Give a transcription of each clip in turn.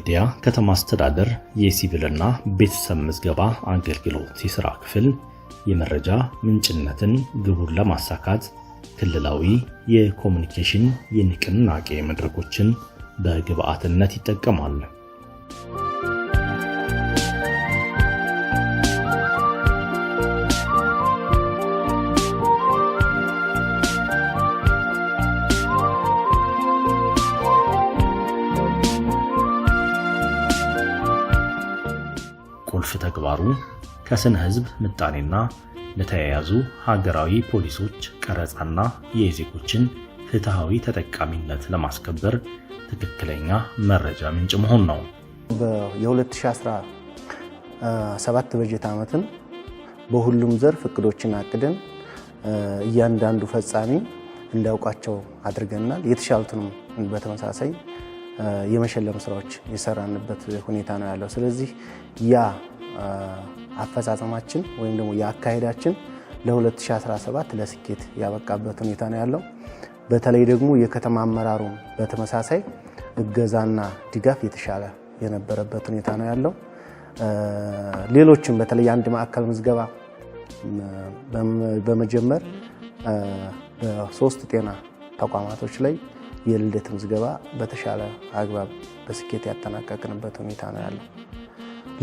የወልዲያ ከተማ አስተዳደር የሲቪልና ቤተሰብ ምዝገባ አገልግሎት የሥራ ክፍል የመረጃ ምንጭነትን ግቡን ለማሳካት ክልላዊ የኮሙኒኬሽን የንቅናቄ መድረኮችን በግብአትነት ይጠቀማል። ቁልፍ ተግባሩ ከስነ ህዝብ ምጣኔና ለተያያዙ ሀገራዊ ፖሊሶች ቀረጻና የዜጎችን ፍትሃዊ ተጠቃሚነት ለማስከበር ትክክለኛ መረጃ ምንጭ መሆን ነው። በ2017 በጀት ዓመትን በሁሉም ዘርፍ እቅዶችን አቅደን እያንዳንዱ ፈጻሚ እንዲያውቃቸው አድርገናል። የተሻሉትንም በተመሳሳይ የመሸለም ስራዎች የሰራንበት ሁኔታ ነው ያለው። ስለዚህ ያ አፈጻጸማችን ወይም ደግሞ ያካሄዳችን ለ2017 ለስኬት ያበቃበት ሁኔታ ነው ያለው። በተለይ ደግሞ የከተማ አመራሩ በተመሳሳይ እገዛና ድጋፍ የተሻለ የነበረበት ሁኔታ ነው ያለው። ሌሎችም በተለይ አንድ ማዕከል ምዝገባ በመጀመር በ3 ጤና ተቋማቶች ላይ የልደት ምዝገባ በተሻለ አግባብ በስኬት ያጠናቀቅንበት ሁኔታ ነው ያለው።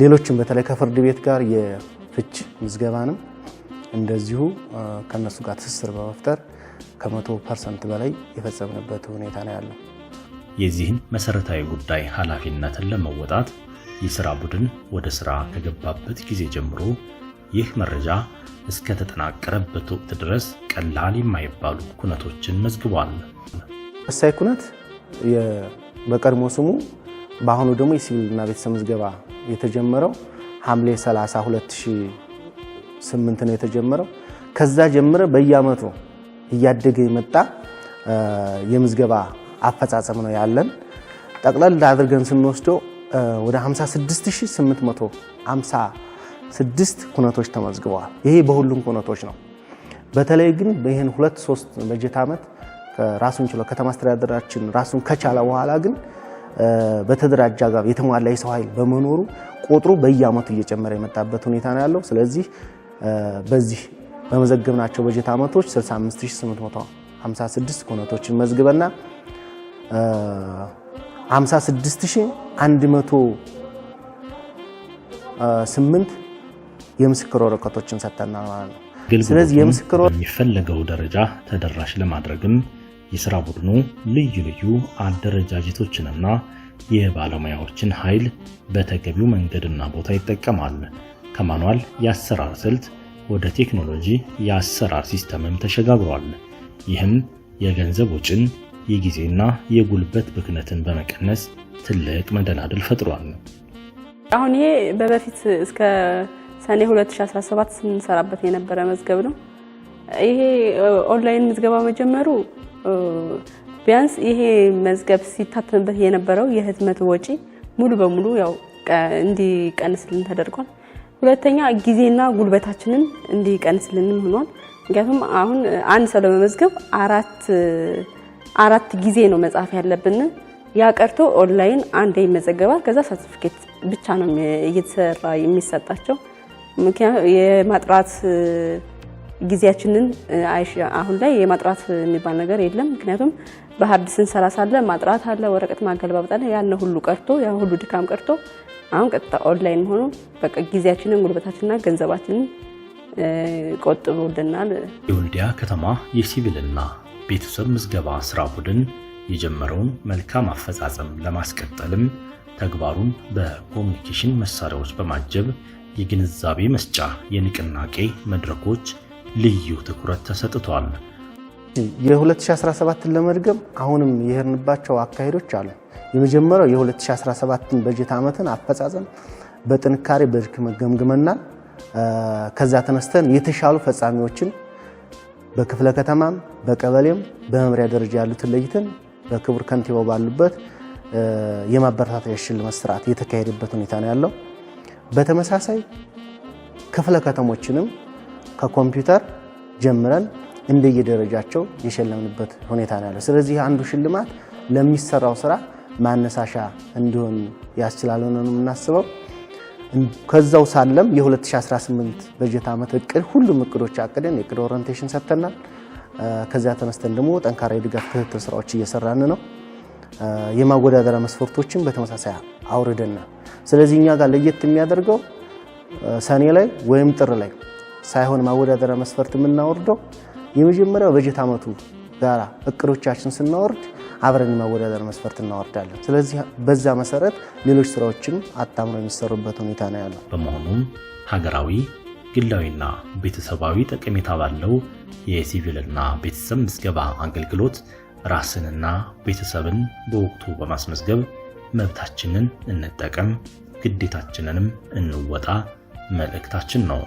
ሌሎችም በተለይ ከፍርድ ቤት ጋር የፍች ምዝገባንም እንደዚሁ ከነሱ ጋር ትስስር በመፍጠር ከ100% በላይ የፈጸምንበት ሁኔታ ነው ያለው። የዚህን መሰረታዊ ጉዳይ ኃላፊነትን ለመወጣት የሥራ ቡድን ወደ ሥራ ከገባበት ጊዜ ጀምሮ ይህ መረጃ እስከ ተጠናቀረበት ወቅት ድረስ ቀላል የማይባሉ ኩነቶችን መዝግቧል። እሳይ ኩነት በቀድሞ ስሙ በአሁኑ ደግሞ የሲቪልና ቤተሰብ ምዝገባ የተጀመረው ሐምሌ 30 2008 ነው የተጀመረው። ከዛ ጀምረ በየአመቱ እያደገ የመጣ የምዝገባ አፈጻጸም ነው ያለን። ጠቅላላ አድርገን ስንወስደው ወደ 56856 ኩነቶች ተመዝግበዋል። ይሄ በሁሉም ኩነቶች ነው። በተለይ ግን በይሄን 2-3 በጀት ዓመት ራሱን ችሎ ከተማ አስተዳደራችን ራሱን ከቻለ በኋላ ግን በተደራጀ አግባብ የተሟላ የሰው ኃይል በመኖሩ ቁጥሩ በየአመቱ እየጨመረ የመጣበት ሁኔታ ነው ያለው። ስለዚህ በዚህ በመዘገብናቸው በጀት ዓመቶች 65856 ኩነቶችን መዝግበና 56108 የምስክር ወረቀቶችን ሰጥተናል ማለት ነው። ስለዚህ የምስክር የሚፈለገው ደረጃ ተደራሽ ለማድረግም የሥራ ቡድኑ ልዩ ልዩ አደረጃጀቶችንና የባለሙያዎችን ኃይል በተገቢው መንገድና ቦታ ይጠቀማል። ከማኑዋል የአሰራር ስልት ወደ ቴክኖሎጂ የአሰራር ሲስተምም ተሸጋግሯል። ይህም የገንዘብ ወጪን፣ የጊዜና የጉልበት ብክነትን በመቀነስ ትልቅ መደላድል ፈጥሯል። አሁን ይሄ በፊት እስከ ሰኔ 2017 ስንሰራበት የነበረ መዝገብ ነው። ይሄ ኦንላይን ምዝገባ መጀመሩ ቢያንስ ይሄ መዝገብ ሲታተምበት የነበረው የህትመት ወጪ ሙሉ በሙሉ ያው እንዲቀንስልን ተደርጓል። ሁለተኛ ጊዜና ጉልበታችንን እንዲቀንስልን ሆኗል። ምክንያቱም አሁን አንድ ሰው ለመመዝገብ አራት ጊዜ ነው መጻፍ ያለብን። ያ ቀርቶ ኦንላይን አንዴ ይመዘገባል። ከዛ ሰርቲፊኬት ብቻ ነው እየተሰራ የሚሰጣቸው። ምክንያቱም የማጥራት ጊዜያችንን አሁን ላይ የማጥራት የሚባል ነገር የለም። ምክንያቱም በሀርድ ስንሰራ ሳለ ማጥራት አለ፣ ወረቀት ማገልባበጥ አለ። ያን ሁሉ ቀርቶ ያ ሁሉ ድካም ቀርቶ አሁን ቀጥታ ኦንላይን ሆኖ በቃ ጊዜያችንን፣ ጉልበታችንና ገንዘባችንን ቆጥቦልናል። የወልዲያ ከተማ የሲቪልና ቤተሰብ ምዝገባ ሥራ ቡድን የጀመረውን መልካም አፈጻጸም ለማስቀጠልም ተግባሩን በኮሙኒኬሽን መሳሪያዎች በማጀብ የግንዛቤ መስጫ የንቅናቄ መድረኮች ልዩ ትኩረት ተሰጥቷል። የ2017 ለመድገም አሁንም የሄድንባቸው አካሄዶች አሉ። የመጀመሪያው የ2017 በጀት ዓመትን አፈጻጸም በጥንካሬ በድክመት ገምግመናል። ከዛ ተነስተን የተሻሉ ፈጻሚዎችን በክፍለ ከተማም በቀበሌም በመምሪያ ደረጃ ያሉትን ለይተን በክቡር ከንቲባው ባሉበት የማበረታቻ የሽልማት ስርዓት የተካሄደበት ሁኔታ ነው ያለው። በተመሳሳይ ክፍለ ከተሞችንም ከኮምፒውተር ጀምረን እንደየደረጃቸው የሸለምንበት ሁኔታ ነው ያለው። ስለዚህ አንዱ ሽልማት ለሚሰራው ስራ ማነሳሻ እንዲሆን ያስችላል ነው የምናስበው። ከዛው ሳለም የ2018 በጀት ዓመት እቅድ ሁሉም እቅዶች አቅደን የእቅድ ኦሪንቴሽን ሰጥተናል። ከዛ ተነስተን ደግሞ ጠንካራ የድጋፍ ክትትል ስራዎች እየሰራን ነው። የማወዳደሪያ መስፈርቶችን በተመሳሳይ አውርደናል። ስለዚህ እኛ ጋር ለየት የሚያደርገው ሰኔ ላይ ወይም ጥር ላይ ሳይሆን ማወዳደሪያ መስፈርት የምናወርደው የመጀመሪያው በጀት ዓመቱ ጋራ እቅዶቻችን ስናወርድ አብረን ማወዳደሪያ መስፈርት እናወርዳለን። ስለዚህ በዛ መሰረት ሌሎች ስራዎችን አጣምረው የሚሰሩበት ሁኔታ ነው ያለው። በመሆኑም ሀገራዊ ግላዊና ቤተሰባዊ ጠቀሜታ ባለው የሲቪልና ቤተሰብ ምዝገባ አገልግሎት ራስንና ቤተሰብን በወቅቱ በማስመዝገብ መብታችንን እንጠቀም፣ ግዴታችንንም እንወጣ መልእክታችን ነው።